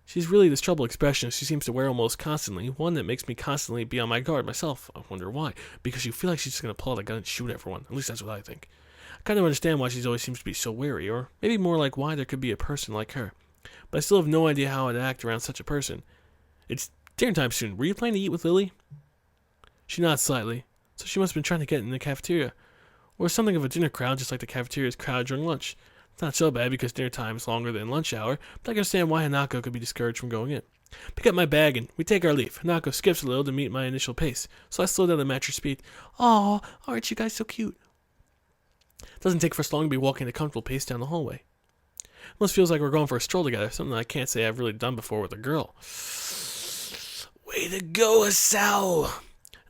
She's really this troubled expression she seems to wear almost constantly, one that makes me constantly be on my guard myself. I wonder why. Because you feel like she's just going to pull out a gun and shoot everyone. At least that's what I think. I kind of understand why she always seems to be so wary, or maybe more like why there could be a person like her. But I still have no idea how I'd act around such a person. It's dinner time soon. Were you planning to eat with Lily? She nods slightly. So she must have been trying to get in the cafeteria. Or something of a dinner crowd, just like the cafeteria's crowd during lunch. It's not so bad because dinner time is longer than lunch hour, but I can understand why Hanako could be discouraged from going in. Pick up my bag and we take our leave. Hanako skips a little to meet my initial pace, so I slow down to match her speed. Aw, aren't you guys so cute? It doesn't take for us long to be walking at a comfortable pace down the hallway. It almost feels like we're going for a stroll together, something I can't say I've really done before with a girl. Way to go, Hisao!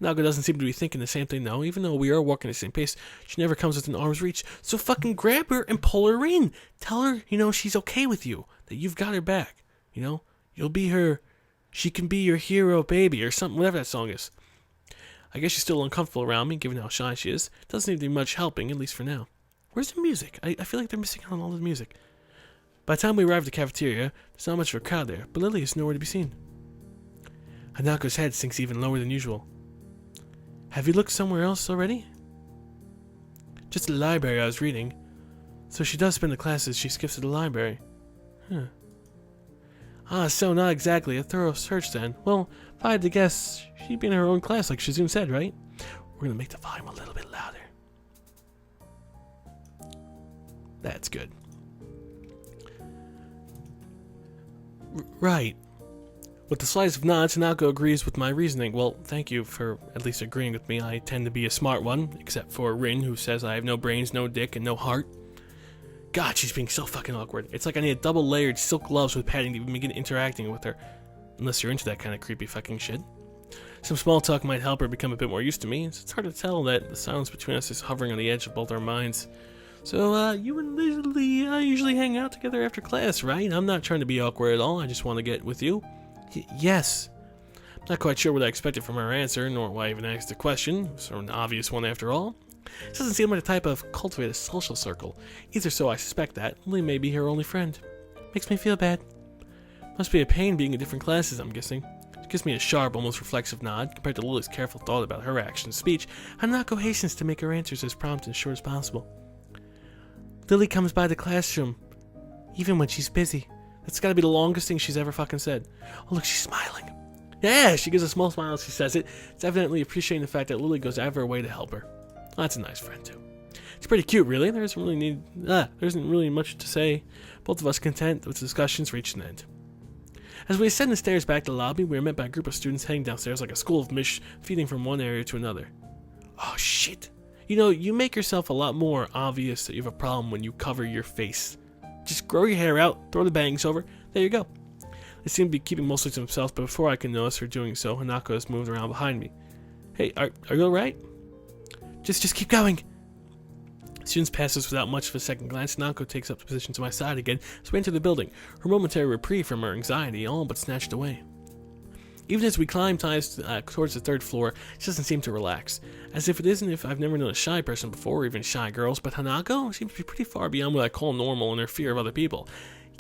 Hanako doesn't seem to be thinking the same thing though. Even though we are walking at the same pace, she never comes within arm's reach. So fucking grab her and pull her in. Tell her, she's okay with you. That you've got her back. You'll be her. She can be your hero baby or something, whatever that song is. I guess she's still uncomfortable around me, given how shy she is. Doesn't seem to be much helping, at least for now. Where's the music? I feel like they're missing out on all the music. By the time we arrive at the cafeteria, there's not much of a crowd there, but Lily is nowhere to be seen. Hanako's head sinks even lower than usual. Have you looked somewhere else already? Just the library I was reading. So she does spend the classes she skips at the library. So not exactly a thorough search then. Well, if I had to guess, she'd be in her own class like Shizune said, right? We're gonna make the volume a little bit louder. That's good. Right. With the slightest of nods, Hanako agrees with my reasoning. Well, thank you for at least agreeing with me. I tend to be a smart one, except for Rin, who says I have no brains, no dick, and no heart. God, she's being so fucking awkward. It's like I need double-layered silk gloves with padding to even begin interacting with her. Unless you're into that kind of creepy fucking shit. Some small talk might help her become a bit more used to me. It's hard to tell that the silence between us is hovering on the edge of both our minds. So, you and Lily usually hang out together after class, right? I'm not trying to be awkward at all. I just want to get with you. Yes. I'm not quite sure what I expected from her answer, nor why I even asked the question. It was an obvious one after all. It doesn't seem like the type of cultivated social circle. Either so I suspect that. Lily may be her only friend. Makes me feel bad. Must be a pain being in different classes, I'm guessing. It gives me a sharp, almost reflexive nod. Compared to Lily's careful thought about her actions and speech, Hanako hastens to make her answers as prompt and short as possible. Lily comes by the classroom, even when she's busy. That's gotta be the longest thing she's ever fucking said. Oh, look, she's smiling. Yeah, she gives a small smile as she says it. It's evidently appreciating the fact that Lily goes out of her way to help her. Oh, that's a nice friend, too. It's pretty cute, really. There isn't really much to say. Both of us content with the discussions reached an end. As we ascend the stairs back to the lobby, we are met by a group of students heading downstairs like a school of Mish, feeding from one area to another. Oh, shit. You make yourself a lot more obvious that you have a problem when you cover your face. Just grow your hair out, throw the bangs over, there you go. They seem to be keeping mostly to themselves, but before I can notice her doing so, Hanako has moved around behind me. Hey, are you alright? Just keep going. Students pass us without much of a second glance. Hanako takes up position to my side again as we enter the building, her momentary reprieve from her anxiety all but snatched away. Even as we climb towards the third floor, she doesn't seem to relax. As if it isn't if I've never known a shy person before, or even shy girls, but Hanako seems to be pretty far beyond what I call normal in her fear of other people.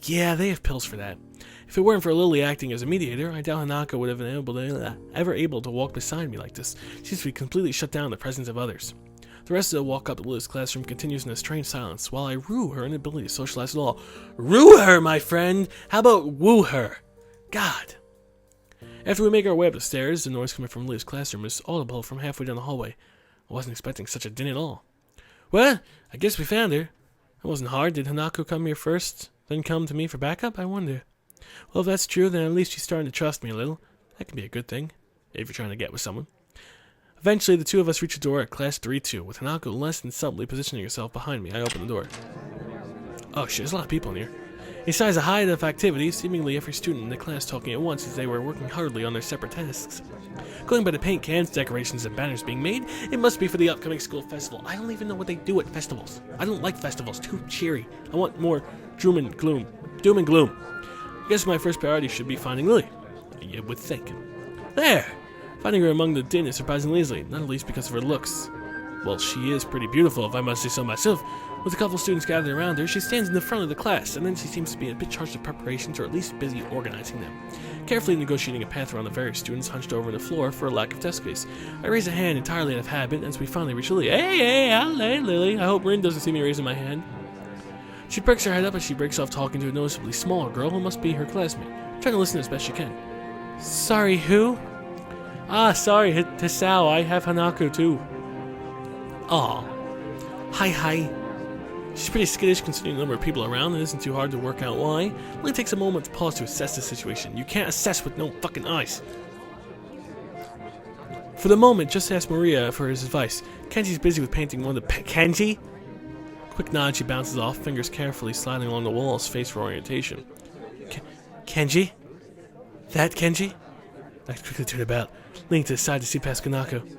Yeah, they have pills for that. If it weren't for Lily acting as a mediator, I doubt Hanako would have been ever able to walk beside me like this. She seems to be completely shut down in the presence of others. The rest of the walk up to Lily's classroom continues in a strange silence, while I rue her inability to socialize at all. Rue her, my friend! How about woo her? God! After we make our way up the stairs, the noise coming from Lily's classroom is audible from halfway down the hallway. I wasn't expecting such a din at all. Well, I guess we found her. That wasn't hard. Did Hanako come here first, then come to me for backup? I wonder. Well, if that's true, then at least she's starting to trust me a little. That can be a good thing, if you're trying to get with someone. Eventually, the two of us reach the door at class 3-2, with Hanako less than subtly positioning herself behind me. I open the door. Oh shit, there's a lot of people in here. Besides a hive of activity, seemingly every student in the class talking at once as they were working hardly on their separate tasks. Going by the paint cans, decorations, and banners being made, it must be for the upcoming school festival. I don't even know what they do at festivals. I don't like festivals, too cheery. I want more doom and gloom. I guess my first priority should be finding Lily. You would think. There! Finding her among the din is surprisingly easily, not at least because of her looks. Well, she is pretty beautiful, if I must say so myself. With a couple students gathered around her, she stands in the front of the class, and then she seems to be a bit charged with preparations, or at least busy organizing them. Carefully negotiating a path around the various students hunched over the floor for a lack of desk space. I raise a hand entirely out of habit as we finally reach Lily. Hey, Lily. I hope Rin doesn't see me raising my hand. She perks her head up as she breaks off talking to a noticeably smaller girl who must be her classmate, trying to listen as best she can. Sorry, who? Sorry, Hisao. I have Hanako too. Aw. Hi. She's pretty skittish considering the number of people around, and it isn't too hard to work out why. It only takes a moment to pause to assess the situation. You can't assess with no fucking eyes. For the moment, just ask Maria for his advice. Kenji's busy with painting one of the Kenji? Quick nod, she bounces off, fingers carefully sliding along the walls, face for orientation. Kenji? That Kenji? I quickly turn about, leaning to the side to see past Hanako.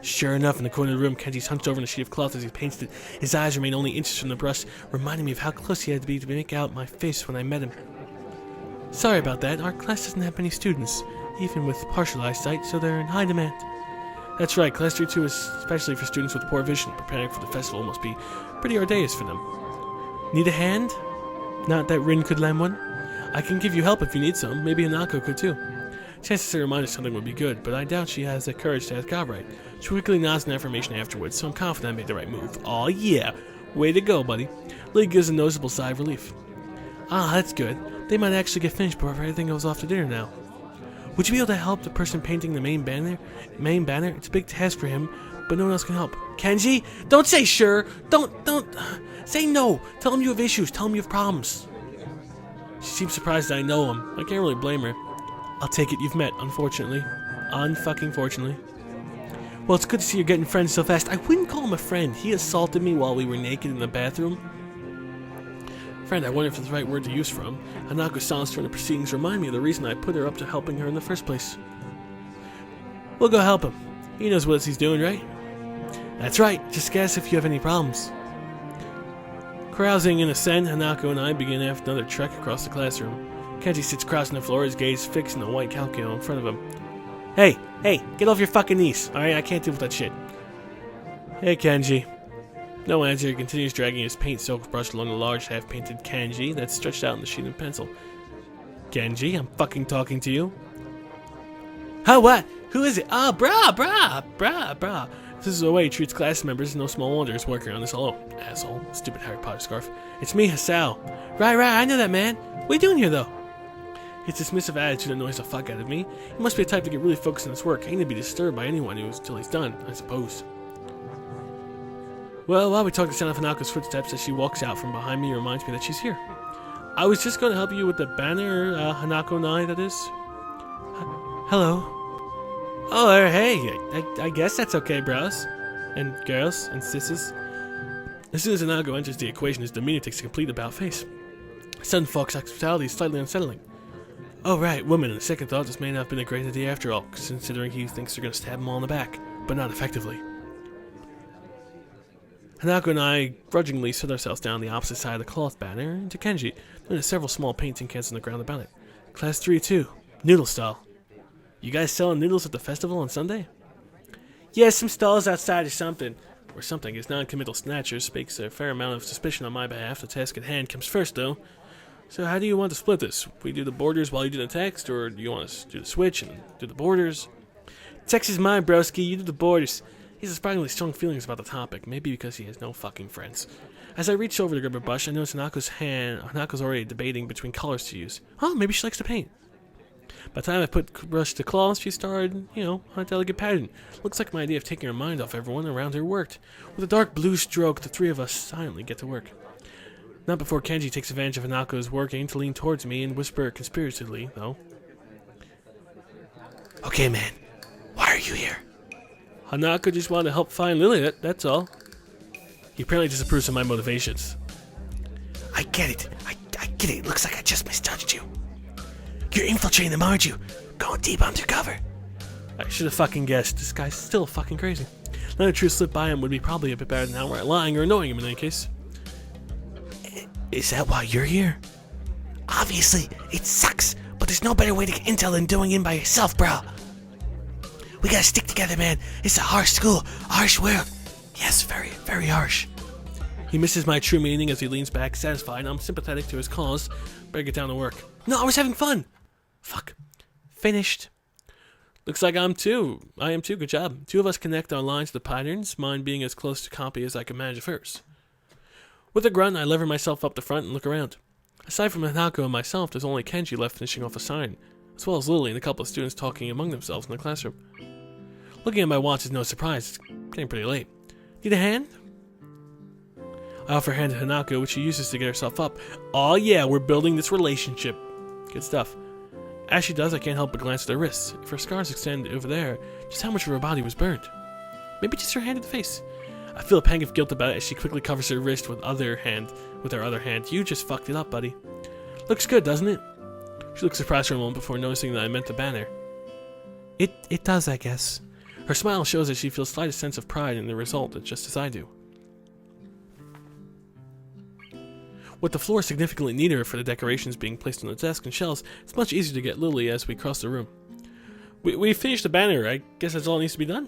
Sure enough, in the corner of the room, Kenji's hunched over in a sheet of cloth as he paints it. His eyes remain only inches from the brush, reminding me of how close he had to be to make out my face when I met him. Sorry about that. Our class doesn't have many students, even with partial eyesight, so they're in high demand. That's right, Class 3-2 is especially for students with poor vision. Preparing for the festival must be pretty arduous for them. Need a hand? Not that Rin could lend one. I can give you help if you need some. Maybe Hanako could too. Chances to remind her something would be good, but I doubt she has the courage to ask outright. She quickly nods an affirmation afterwards, so I'm confident I made the right move. Aw, yeah. Way to go, buddy. Lee gives a noticeable sigh of relief. That's good. They might actually get finished before everything goes off to dinner now. Would you be able to help the person painting the main banner? It's a big task for him, but no one else can help. Kenji? Don't say sure. Don't. Say no. Tell him you have issues. Tell him you have problems. She seems surprised that I know him. I can't really blame her. I'll take it you've met, unfortunately. Unfucking-fortunately. Well, it's good to see you're getting friends so fast. I wouldn't call him a friend. He assaulted me while we were naked in the bathroom. Friend, I wonder if it's the right word to use for him. Hanako's silence during the proceedings remind me of the reason I put her up to helping her in the first place. We'll go help him. He knows what he's doing, right? That's right. Just guess if you have any problems. Carousing in a sen, Hanako and I begin after another trek across the classroom. Kenji sits crouched on the floor, his gaze fixed on the white calculus in front of him. Hey, get off your fucking knees, alright? I can't deal with that shit. Hey, Kenji. No answer, he continues dragging his paint-soaked brush along the large half-painted kanji that's stretched out in the sheet of pencil. Kenji, I'm fucking talking to you. Huh, what? Who is it? Brah. If this is the way he treats class members, no small wonder he's working on this hello, asshole. Stupid Harry Potter scarf. It's me, Hisao. Right, I know that, man. What are you doing here, though? His dismissive attitude annoys the fuck out of me. He must be the type to get really focused on his work. Ain't to be disturbed by anyone until he's done, I suppose. Well, while we talk, the sound of Hanako's footsteps as she walks out from behind me reminds me that she's here. I was just going to help you with the banner, Hanako Nai, that is. Hello. Oh, hey, I guess that's okay, bros. And girls, and sisses. As soon as Hanako enters the equation, his demeanor takes a complete about-face. Sudden fox hospitality is slightly unsettling. Oh right, woman, on second thought, this may not have been a great idea after all, considering he thinks they're going to stab him all in the back, but not effectively. Hanako and I grudgingly sit ourselves down the opposite side of the cloth banner into Kenji, noting several small painting cans on the ground about it. Class 3-2, noodle style. You guys selling noodles at the festival on Sunday? Yeah, some stalls outside or something. Or something. His non-committal snatcher speaks a fair amount of suspicion on my behalf. The task at hand comes first, though. So how do you want to split this? We do the borders while you do the text, or do you want us to do the switch and do the borders? Text is mine, broski. You do the borders. He has surprisingly strong feelings about the topic, maybe because he has no fucking friends. As I reach over to grab a brush, I notice Hanako's already debating between colors to use. Oh, maybe she likes to paint. By the time I put brush to cloth, she started, on a delicate pattern. Looks like my idea of taking her mind off everyone around her worked. With a dark blue stroke, the three of us silently get to work. Not before Kenji takes advantage of Hanako's working to lean towards me and whisper conspiratively, though. Okay, man. Why are you here? Hanako just wanted to help find Lily, that's all. He apparently disapproves of my motivations. I get it. I get it. Looks like I just misjudged you. You're infiltrating them, aren't you? Going deep undercover. I should have fucking guessed. This guy's still fucking crazy. Letting the truth slip by him would be probably a bit better than outright lying or annoying him in any case. Is that why you're here? Obviously, it sucks, but there's no better way to get intel than doing it by yourself, bro. We gotta stick together, man. It's a harsh school, harsh world. Yes, very, very harsh. He misses my true meaning as he leans back, satisfied. I'm sympathetic to his cause. Better get down to work. No, I was having fun! Fuck. Finished. Looks like I am too. Good job. Two of us connect our lines to the patterns, mine being as close to copy as I can manage at first. With a grunt, I lever myself up the front and look around. Aside from Hanako and myself, there's only Kenji left finishing off a sign, as well as Lily and a couple of students talking among themselves in the classroom. Looking at my watch is no surprise. It's getting pretty late. Need a hand? I offer a hand to Hanako, which she uses to get herself up. Aw yeah, we're building this relationship. Good stuff. As she does, I can't help but glance at her wrists. If her scars extend over there, just how much of her body was burned? Maybe just her hand in the face. I feel a pang of guilt about it as she quickly covers her wrist with her other hand. You just fucked it up, buddy. Looks good, doesn't it? She looks surprised for a moment before noticing that I meant the banner. It does, I guess. Her smile shows that she feels the slightest sense of pride in the result, just as I do. With the floor significantly neater for the decorations being placed on the desk and shelves, it's much easier to get Lily as we cross the room. We finished the banner. I guess that's all that needs to be done?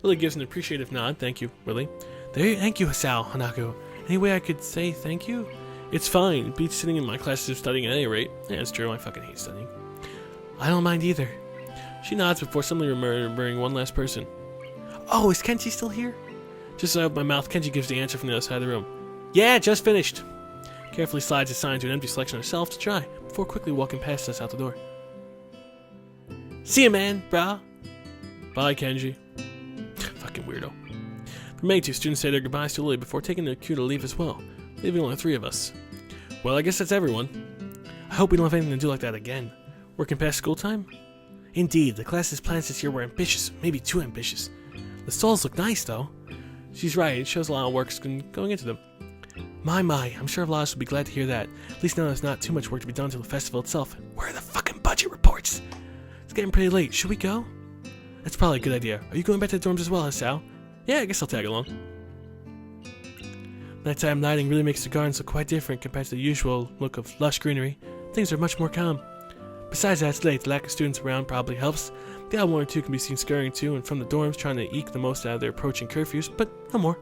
Lily gives an appreciative nod. Thank you, Lily. Thank you, Hisao, Hanako. Any way I could say thank you? It's fine. It beats sitting in my classes studying at any rate. Yeah, it's true. I fucking hate studying. I don't mind either. She nods before suddenly remembering one last person. Oh, is Kenji still here? Just as I open my mouth, Kenji gives the answer from the other side of the room. Yeah, just finished. Carefully slides his sign to an empty selection herself to try, before quickly walking past us out the door. See ya, man, brah. Bye, Kenji. Fucking weirdo. The remaining two students say their goodbyes to Lily before taking their cue to leave as well, leaving only three of us. Well, I guess that's everyone. I hope we don't have anything to do like that again. Working past school time? Indeed, the class's plans this year were ambitious, maybe too ambitious. The stalls look nice, though. She's right, it shows a lot of work's going into them. My, I'm sure Vlad will be glad to hear that. At least now there's not too much work to be done until the festival itself. Where are the fucking budget reports? It's getting pretty late. Should we go? That's probably a good idea. Are you going back to the dorms as well, Hisao? Yeah, I guess I'll tag along. Nighttime lighting really makes the gardens look quite different compared to the usual look of lush greenery. Things are much more calm. Besides that, it's late. The lack of students around probably helps. The odd one or two can be seen scurrying to and from the dorms trying to eke the most out of their approaching curfews, but no more.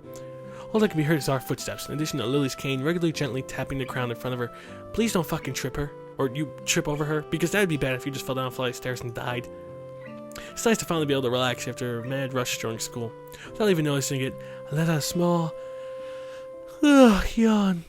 All that can be heard is our footsteps, in addition to Lily's cane regularly gently tapping the ground in front of her. Please don't fucking trip her, or you trip over her, because that'd be bad if you just fell down a flight of stairs and died. It's nice to finally be able to relax after a mad rush during school. Without even noticing it, I let out a small yawn.